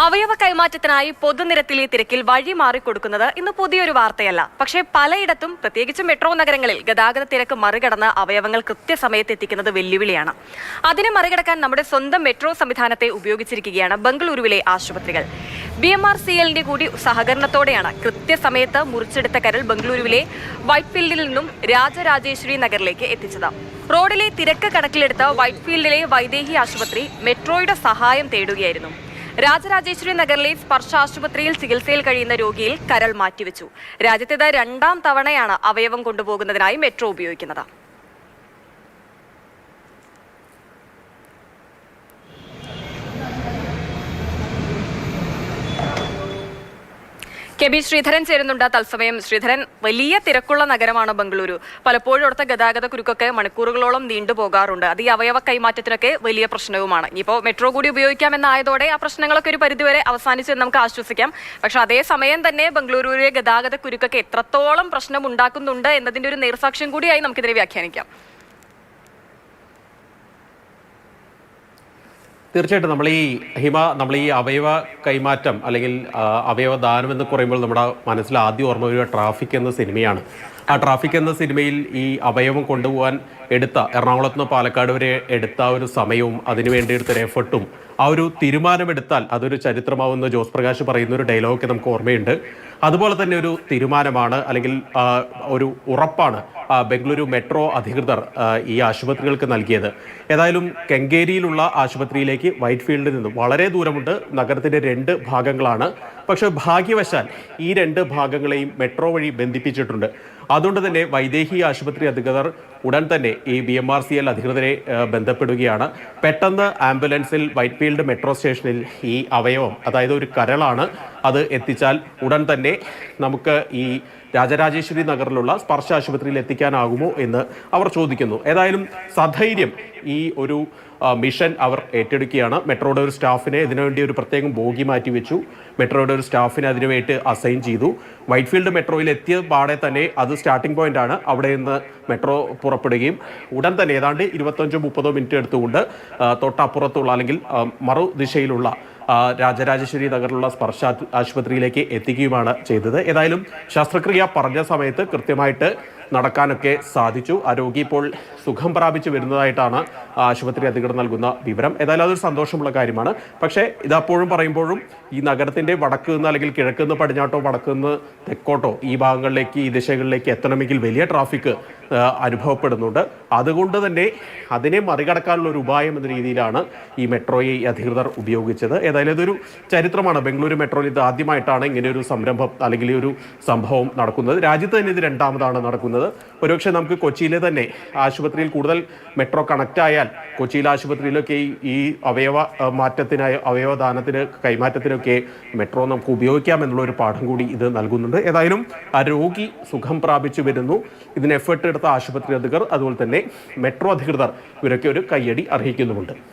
അവയവ കൈമാറ്റത്തിനായി പൊതുനിരത്തിലെ തിരക്കിൽ വഴി മാറിക്കൊടുക്കുന്നത് ഇന്ന് പുതിയൊരു വാർത്തയല്ല. പക്ഷേ പലയിടത്തും പ്രത്യേകിച്ചും മെട്രോ നഗരങ്ങളിൽ ഗതാഗത തിരക്ക് മറികടന്ന് അവയവങ്ങൾ കൃത്യസമയത്ത് എത്തിക്കുന്നത് വെല്ലുവിളിയാണ്. അതിനെ മറികടക്കാൻ നമ്മുടെ സ്വന്തം മെട്രോ സംവിധാനത്തെ ഉപയോഗിച്ചിരിക്കുകയാണ് ബംഗളൂരുവിലെ ആശുപത്രികൾ. BMRCL കൂടി സഹകരണത്തോടെയാണ് കൃത്യസമയത്ത് മുറിച്ചെടുത്ത കരൾ ബംഗളൂരുവിലെ വൈറ്റ്ഫീൽഡിൽ നിന്നും രാജരാജേശ്വരി നഗറിലേക്ക് എത്തിച്ചത്. റോഡിലെ തിരക്ക് കണക്കിലെടുത്ത് വൈറ്റ്ഫീൽഡിലെ വൈദേഹി ആശുപത്രി മെട്രോയുടെ സഹായം തേടുകയായിരുന്നു. രാജരാജേശ്വരി നഗറിലെ സ്പർശ ആശുപത്രിയിൽ ചികിത്സയിൽ കഴിയുന്ന രോഗിയിൽ കരൾ മാറ്റിവെച്ചു. രാജ്യത്തേത് രണ്ടാം തവണയാണ് അവയവം കൊണ്ടുപോകുന്നതിനായി മെട്രോ ഉപയോഗിക്കുന്നത്. KB ശ്രീധരൻ ചേരുന്നുണ്ട് തത്സമയം. ശ്രീധരൻ, വലിയ തിരക്കുള്ള നഗരമാണ് ബംഗളൂരു. പലപ്പോഴും അവിടുത്തെ ഗതാഗത കുരുക്കൊക്കെ മണിക്കൂറുകളോളം നീണ്ടുപോകാറുണ്ട്. അത് ഈ അവയവ കൈമാറ്റത്തിനൊക്കെ വലിയ പ്രശ്നവുമാണ്. ഇനിയിപ്പോൾ മെട്രോ കൂടി ഉപയോഗിക്കാമെന്നായതോടെ ആ പ്രശ്നങ്ങളൊക്കെ ഒരു പരിധിവരെ അവസാനിച്ച് നമുക്ക് ആശ്വസിക്കാം. പക്ഷെ അതേസമയം തന്നെ ബംഗളൂരുവിലെ ഗതാഗത കുരുക്കൊക്കെ എത്രത്തോളം പ്രശ്നം ഉണ്ടാക്കുന്നുണ്ട് എന്നതിന്റെ ഒരു നേർസാക്ഷ്യം കൂടിയായി നമുക്കിതിനെ വ്യാഖ്യാനിക്കാം. തീർച്ചയായിട്ടും നമ്മൾ ഈ അവയവ കൈമാറ്റം അല്ലെങ്കിൽ അവയവദാനം എന്ന് പറയുമ്പോൾ നമ്മുടെ മനസ്സിൽ ആദ്യം ഓർമ്മ വരിക ട്രാഫിക് എന്ന സിനിമയാണ്. ആ ട്രാഫിക് എന്ന സിനിമയിൽ ഈ അവയവം കൊണ്ടുപോകാൻ എടുത്ത എറണാകുളത്ത് നിന്ന് പാലക്കാട് വരെ എടുത്ത ഒരു സമയവും അതിനുവേണ്ടി എടുത്തൊരു എഫർട്ടും ആ ഒരു തീരുമാനമെടുത്താൽ അതൊരു ചരിത്രമാവുന്ന ജോസ് പ്രകാശ് പറയുന്ന ഒരു ഡയലോഗൊക്കെ നമുക്ക് ഓർമ്മയുണ്ട്. അതുപോലെ തന്നെ ഒരു തീരുമാനമാണ് അല്ലെങ്കിൽ ഒരു ഉറപ്പാണ് ബംഗളൂരു മെട്രോ അധികൃതർ ഈ ആശുപത്രികൾക്ക് നൽകിയത്. ഏതായാലും കെങ്കേരിയിലുള്ള ആശുപത്രിയിലേക്ക് വൈറ്റ്ഫീൽഡിൽ നിന്നും വളരെ ദൂരമുണ്ട്. നഗരത്തിൻ്റെ 2 ഭാഗങ്ങളാണ്. പക്ഷേ ഭാഗ്യവശാൽ ഈ 2 ഭാഗങ്ങളെയും മെട്രോ വഴി ബന്ധിപ്പിച്ചിട്ടുണ്ട്. അതുകൊണ്ട് തന്നെ വൈദേഹി ആശുപത്രി അധികൃതർ ഉടൻ തന്നെ ഈ BMRCL അധികൃതരെ ബന്ധപ്പെടുകയാണ്. പെട്ടെന്ന് ആംബുലൻസിൽ വൈറ്റ്ഫീൽഡ് മെട്രോ സ്റ്റേഷനിൽ ഈ അവയവം, അതായത് ഒരു കരളാണ്, അത് എത്തിച്ചാൽ ഉടൻ തന്നെ നമുക്ക് ഈ രാജരാജേശ്വരി നഗറിലുള്ള സ്പർശ ആശുപത്രിയിൽ എത്തിക്കാനാകുമോ എന്ന് അവർ ചോദിക്കുന്നു. ഏതായാലും സധൈര്യം ഈ ഒരു മിഷൻ അവർ ഏറ്റെടുക്കുകയാണ്. മെട്രോയുടെ ഒരു സ്റ്റാഫിനെ ഇതിനുവേണ്ടി ഒരു പ്രത്യേകം ബോഗി മാറ്റി വെച്ചു. മെട്രോയുടെ ഒരു സ്റ്റാഫിനെ അതിനുവേണ്ടി അസൈൻ ചെയ്തു. വൈറ്റ്ഫീൽഡ് മെട്രോയിൽ എത്തിയ പാടെ തന്നെ അത് സ്റ്റാർട്ടിംഗ് പോയിന്റ് ആണ്. അവിടെ നിന്ന് മെട്രോ പുറപ്പെടുകയും ഉടൻ തന്നെ ഏതാണ്ട് 25-30 മിനിറ്റ് എടുത്തുകൊണ്ട് തൊട്ടപ്പുറത്തുള്ള അല്ലെങ്കിൽ മറുദിശയിലുള്ള രാജരാജേശ്വരി നഗറിലുള്ള സ്പർശ ആശുപത്രിയിലേക്ക് എത്തിക്കുകയുമാണ് ചെയ്തത്. ഏതായാലും ശസ്ത്രക്രിയ പറഞ്ഞ സമയത്ത് കൃത്യമായിട്ട് നടക്കാനൊക്കെ സാധിച്ചു. ആ രോഗി ഇപ്പോൾ സുഖം പ്രാപിച്ചു വരുന്നതായിട്ടാണ് ആശുപത്രി അധികൃതർ നൽകുന്ന വിവരം. ഏതായാലും അതൊരു സന്തോഷമുള്ള കാര്യമാണ്. പക്ഷേ ഇതപ്പോഴും പറയുമ്പോഴും ഈ നഗരത്തിൻ്റെ വടക്ക് നിന്ന് അല്ലെങ്കിൽ കിഴക്ക് നിന്ന് പടിഞ്ഞാട്ടോ വടക്ക് നിന്ന് തെക്കോട്ടോ ഈ ഭാഗങ്ങളിലേക്ക് ഈ ദിശകളിലേക്ക് എത്തണമെങ്കിൽ വലിയ ട്രാഫിക് അനുഭവപ്പെടുന്നുണ്ട്. അതുകൊണ്ട് തന്നെ അതിനെ മറികടക്കാനുള്ള ഒരു ഉപായം എന്ന രീതിയിലാണ് ഈ മെട്രോയെ അധികൃതർ ഉപയോഗിച്ചത്. ഏതായാലും ഇതൊരു ചരിത്രമാണ്. ബംഗളൂരു മെട്രോയിൽ ഇത് ആദ്യമായിട്ടാണ് ഇങ്ങനെ ഒരു സംരംഭം അല്ലെങ്കിൽ ഒരു സംഭവം നടക്കുന്നത്. രാജ്യത്ത് തന്നെ ഇത് രണ്ടാമതാണ് നടക്കുന്നത്. ഒരുപക്ഷെ നമുക്ക് കൊച്ചിയിലെ തന്നെ ആശുപത്രിയിൽ കൂടുതൽ മെട്രോ കണക്റ്റ് ആയാൽ കൊച്ചിയിലെ ആശുപത്രിയിലൊക്കെ ഈ അവയവ മാറ്റത്തിനായി അവയവദാനത്തിന് കൈമാറ്റത്തിനൊക്കെ മെട്രോ നമുക്ക് ഉപയോഗിക്കാം എന്നുള്ള ഒരു പാഠം കൂടി ഇത് നൽകുന്നുണ്ട്. ഏതായാലും ആ രോഗി സുഖം പ്രാപിച്ചു വരുന്നു. ഇതിന് എഫേർട്ട് എടുത്ത ആശുപത്രി അധികൃതർ അതുപോലെ തന്നെ മെട്രോ അധികൃതർ ഇവരൊക്കെ ഒരു കയ്യടി അർഹിക്കുന്നുമുണ്ട്.